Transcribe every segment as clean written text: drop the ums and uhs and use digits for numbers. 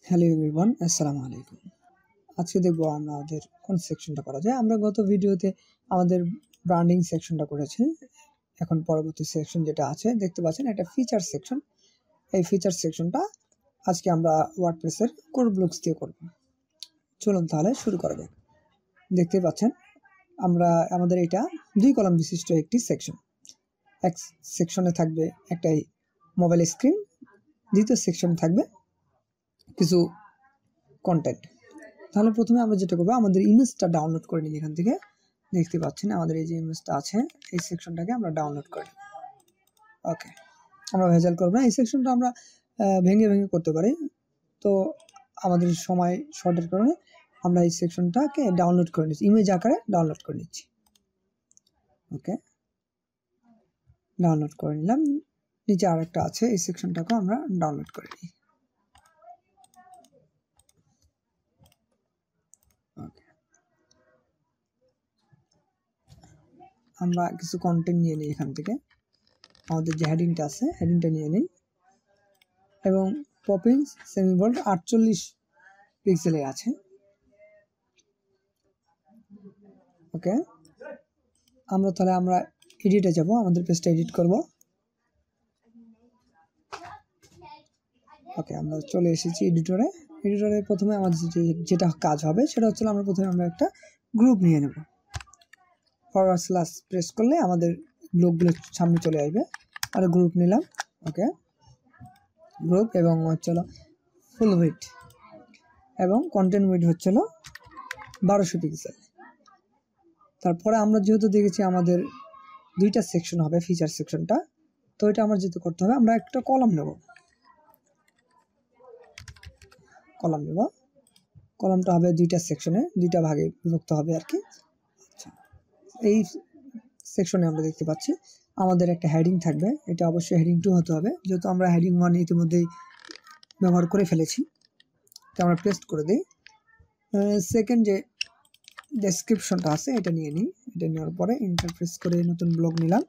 Hello everyone, আসসালামু আলাইকুম। আজকে দেখবো আমাদের কোন সেকশনটা করা যায়। আমরা গত ভিডিওতে আমাদের ব্র্যান্ডিং সেকশনটা করেছি। এখন পরবর্তী সেকশন যেটা আছে দেখতে পাচ্ছেন, এটা ফিচার সেকশন। এই ফিচার সেকশনটা আজকে আমরা ওয়ার্ডপ্রেসের কোর ব্লকস দিয়ে করব। চলুন তাহলে শুরু করা যাক। দেখতে পাচ্ছেন আমরা আমাদের এটা 2 কলাম বিশিষ্ট একটি সেকশন। এক সেকশনে থাকবে একটা মোবাইল স্ক্রিন, দ্বিতীয় সেকশনে থাকবে কিছু কন্টেন্ট। তাহলে প্রথমে আমরা যেটা করবো, আমাদের ইমেজটা ডাউনলোড করে নিই। এখান থেকে দেখতে পাচ্ছেন আমাদের এই যে ইমেজটা আছে, এই সেকশনটাকে আমরা ডাউনলোড করি। ওকে, আমরা ভেজাল করবো না। এই সেকশনটা আমরা ভেঙে ভেঙে করতে পারি, তো আমাদের সময় শর্টের কারণে আমরা এই সেকশনটাকে ডাউনলোড করে নিচ্ছি, ইমেজ আকারে ডাউনলোড করে নিচ্ছি। ওকে, ডাউনলোড করে নিলাম। নিচে আর একটা আছে, এই সেকশনটাকে আমরা ডাউনলোড করে নিই। ওকে, আমরা কিছু কন্টেন্ট নিয়ে নিই এখান থেকে। আমাদের যে হেডিংটা আছে, হেডিংটা নিয়ে নিই এবং পপিং সেমিবোল্ড 48 পিক্সেলে আছে। ওকে, আমরা এডিটে যাব, আমাদের পেজটা এডিট করব। ওকে, আমরা চলে এসেছি এডিটরে। এডিটরে প্রথমে আমাদের যেটা কাজ হবে সেটা হচ্ছে আমরা একটা গ্রুপ নিয়ে নেব। ফরওয়ার্ড স্ল্যাশ প্রেস করলে আমাদের ব্লকগুলো সামনে চলে আসবে। আর গ্রুপ নিলাম। ওকে, গ্রুপ এবং হচ্ছিল ফুল উইডথ এবং কন্টেন্ট উইডথ হচ্ছিল 1200 পিক্সেল। তারপরে আমরা যেহেতু দেখেছি আমাদের 2টা সেকশন হবে ফিচার সেকশনটা, তো এটা আমার যেহেতু করতে হবে, আমরা একটা কলাম নেব। কলামটা হবে 2টা সেকশনে, 2টা ভাগে বিভক্ত হবে আর কি। আচ্ছা, এই সেকশনে আমরা দেখতে পাচ্ছি আমাদের একটা হেডিং থাকবে। এটা অবশ্যই হেডিং 2 হতে হবে, যেহেতু আমরা হেডিং 1 ইতিমধ্যেই ব্যবহার করে ফেলেছি। তো আমরা পেস্ট করে দিই। সেকেন্ড যে ডেসক্রিপশনটা আছে এটা নিয়ে নিই। এটা নেওয়ার পরে ইন্টারপ্রেস করে নতুন ব্লগ নিলাম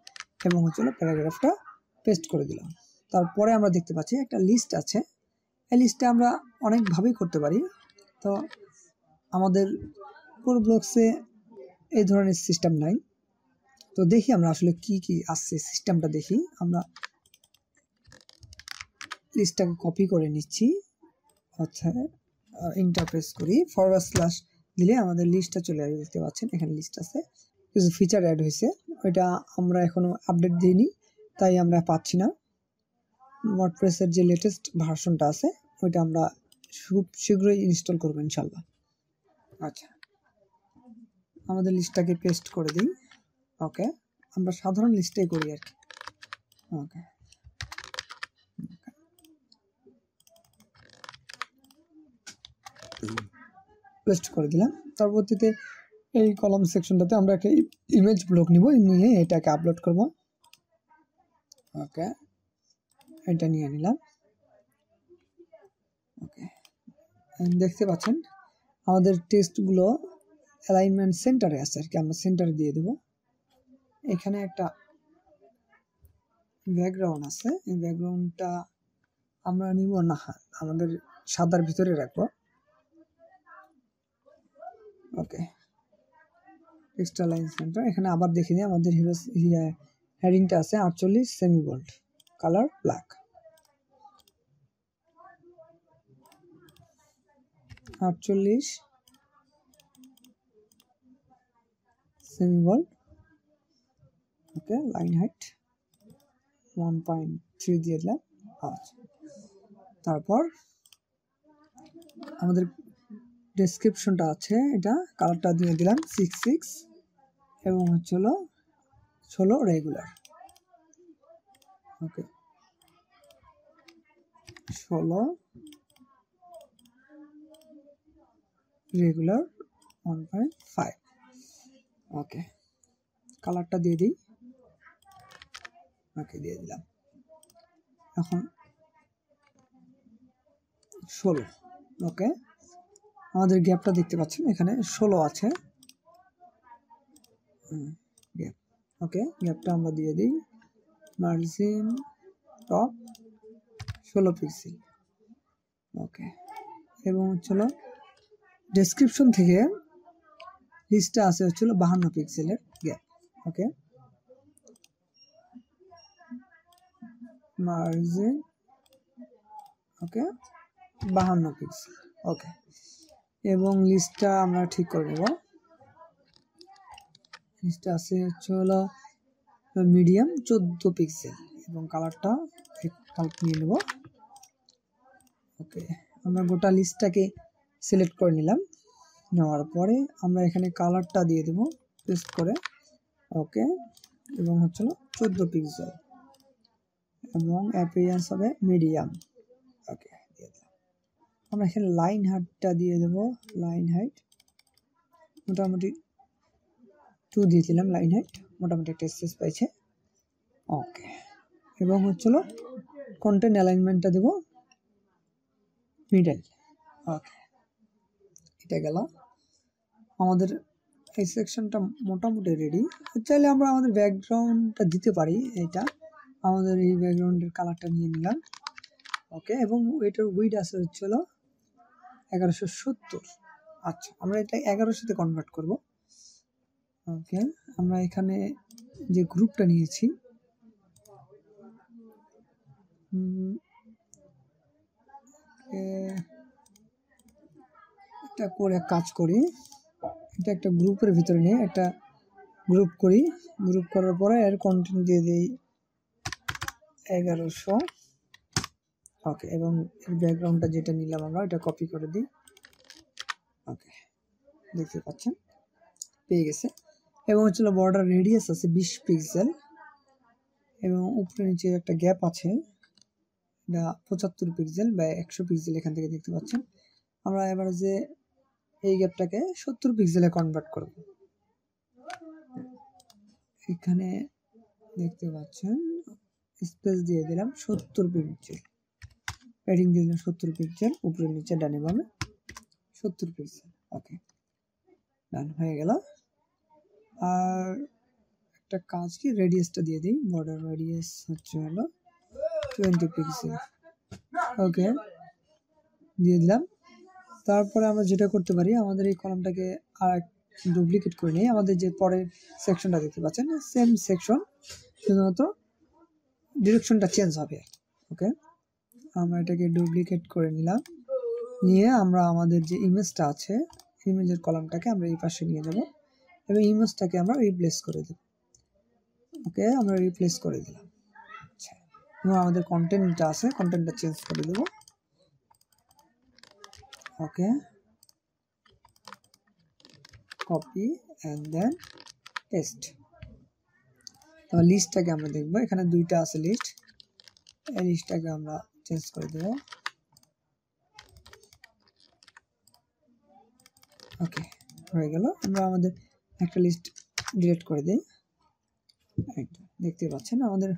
এবং প্যারাগ্রাফটা পেস্ট করে দিলাম। তারপরে আমরা দেখতে পাচ্ছি একটা লিস্ট আছে। এই লিস্টে আমরা অনেকভাবেই করতে পারি। তো আমাদের কোর ব্লকসে এই ধরনের সিস্টেম নাই, তো দেখি আমরা আসলে কি কি আসছে সিস্টেমটা দেখি। আমরা লিস্টটাকে কপি করে নিচ্ছি। আচ্ছা, ইন্টারপ্রেস করি, ফরওয়ার্ড স্ল্যাশ দিলে আমাদের লিস্টটা চলে আসবে। দেখতে পাচ্ছেন এখানে লিস্ট আছে, কিছু ফিচার অ্যাড হয়েছে। ওইটা আমরা এখনো আপডেট দিইনি, তাই আমরা পাচ্ছি না। ওয়ার্ডপ্রেসের যে লেটেস্ট ভার্সনটা আছে ওইটা আমরা খুব শীঘ্রই ইনস্টল করবো ইনশাল্লাহ। আচ্ছা, আমাদের লিস্টটাকে পেস্ট করে দিই। ওকে, আমরা সাধারণ লিস্টেই করি আর কি। ওকে, পেস্ট করে দিলাম। পরবর্তীতে এই কলাম সেকশনটাতে আমরা একটা ইমেজ ব্লক নিব, নিয়ে এটাকে আপলোড করব। ওকে, এটা নিয়ে নিলাম। ওকে, দেখতে পাচ্ছেন আমাদের টেক্সটগুলো অ্যালাইনমেন্ট সেন্টারে আছে আর কি। আমরা সেন্টারে দিয়ে দেব। এখানে একটা ব্যাকগ্রাউন্ড আছে, এই ব্যাকগ্রাউন্ডটা আমরা নিব না, আমাদের সাদার ভিতরে রাখবো। ওকে, এক্সট্রা লাইন সেন্টার। এখানে আবার দেখে নিই আমাদের হেডিংটা আছে 48 সেমিবোল্ড, কালার ব্ল্যাক। 48 সেমিবোল্ড। ওকে, লাইন হাইট 1.3 দিয়ে দিলাম। আচ্ছা, তারপর আমাদের ডেসক্রিপশনটা আছে, এটা কালারটা দিয়ে দিলাম 66 এবং হচ্ছিল 16 রেগুলার। ওকে, 16 রেগুলার 1.5। ওকে, কালারটা দিয়ে দিই। ওকে, দিয়ে দিলাম। এখন 16। ওকে, আমাদের গ্যাপটা দেখতে পাচ্ছেন এখানে 16 আছে গ্যাপ। ওকে, গ্যাপটা আমরা দিয়ে দিই। Margin top 16 pixel. ওকে, এবং হচ্ছিল ডেসক্রিপশন থেকে লিস্টটা আছে হচ্ছিল 52 পিক্সেলের গ্যাপ। ওকে, মার্জিন ওকে 52 পিক্সেল। ওকে, এবং লিস্টটা আমরা ঠিক করে নেব। লিস্টটা আছে হচ্ছিল মিডিয়াম 14 পিক্সেল এবং কালারটা কালার নিয়ে নেব। ওকে, আমরা গোটা লিস্টটাকে সিলেক্ট করে নিলাম। নেওয়ার পরে আমরা এখানে কালারটা দিয়ে দেব পেস্ট করে। ওকে, এবং হচ্ছিল 14 পিক্সেল এবং অ্যাপিয়ারেন্স হবে মিডিয়াম। ওকে, দিয়ে দিলাম। আমরা এখানে লাইন হাইটটা দিয়ে দেব। লাইন হাইট মোটামুটি 2 দিয়ে দিলাম। লাইন হাইট মোটামুটি একটা স্পেস পাইছে। ওকে, এবং হচ্ছিল কন্টেন্ট অ্যালাইনমেন্টটা দেব মিডল। ওকে, এটা গেল আমাদের এই সেকশনটা মোটামুটি রেডি। চাইলে আমরা আমাদের ব্যাকগ্রাউন্ডটা দিতে পারি। এটা আমাদের এই ব্যাকগ্রাউন্ডের কালারটা নিয়ে নিলাম। ওকে, এবং এটার উইড আছে হচ্ছিল 1170। আচ্ছা, আমরা এটা 1100-তে কনভার্ট করব। ওকে, আমরা এখানে যে গ্রুপটা নিয়েছি এটা করে কাজ করি। এটা একটা গ্রুপের ভিতরে নিয়ে একটা গ্রুপ করি। গ্রুপ করার পরে এর কন্টেন্ট দিয়ে দিই 1100। ওকে, এবং এর ব্যাকগ্রাউন্ডটা যেটা নিলাম আমরা এটা কপি করে দিই। ওকে, দেখতে পাচ্ছেন পেয়ে গেছে। এবং হচ্ছিল বর্ডার রেডিয়াস আছে 20 পিক্সেল এবং উপরে নিচে একটা গ্যাপ আছে, এটা 75 পিক্সেল বা 100 পিক্সেল এখান থেকে দেখতে পাচ্ছেন। আমরা এবার যে এই গ্যাপটাকে 70 পিক্সেলে কনভার্ট করব। এখানে দেখতে পাচ্ছেন স্পেস দিয়ে দিলাম 70 পিক্সেল, প্যাডিং দিয়ে দিলাম 70 পিক্সেল, উপরে নিচে ডানে বামে 70 পিক্সেল। ওকে, ডান হয়ে গেল। আর একটা কাজ কি, রেডিয়াসটা দিয়ে দিই। বর্ডার রেডিয়াস হচ্ছে হলো 20 পিক্সেল। ওকে, দিয়ে দিলাম। তারপরে আমরা যেটা করতে পারি, আমাদের এই কলামটাকে আর ডুপ্লিকেট করে নিই। আমাদের যে পরের সেকশনটা দেখতে পাচ্ছেন সেম সেকশন, শুধুমাত্র ডিরেকশনটা চেঞ্জ হবে। ওকে, আমরা এটাকে ডুপ্লিকেট করে নিলাম। নিয়ে আমরা আমাদের যে ইমেজটা আছে, ইমেজের কলামটাকে আমরা এই পাশে নিয়ে যাব এবং ইমেজটাকে আমরা রিপ্লেস করে দেব। ওকে, আমরা রিপ্লেস করে দিলাম। আচ্ছা, এবং আমাদের কন্টেন্টটা আছে, কন্টেন্টটা চেঞ্জ করে দেব। ওকে, কপি অ্যান্ড দেন পেস্ট। তারপর লিস্টটাকে আমরা দেখবো, এখানে 2টা আছে লিস্ট। এই লিস্টটাকে আমরা চেঞ্জ করে দেব। ওকে, হয়ে গেল। আমরা আমাদের একটা লিস্ট ডিলিট করে দিই। দেখতে পাচ্ছেন আমাদের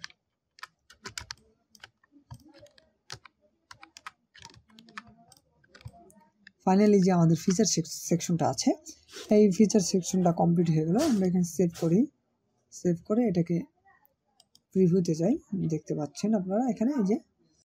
ফাইনালি যে আমাদের ফিচার সেকশনটা আছে, এই ফিচার সেকশনটা কমপ্লিট হয়ে গেল। আমরা এখানে সেভ করি। সেভ করে এটাকে প্রিভিউতে যাই। দেখতে পাচ্ছেন আপনারা এখানে এই যে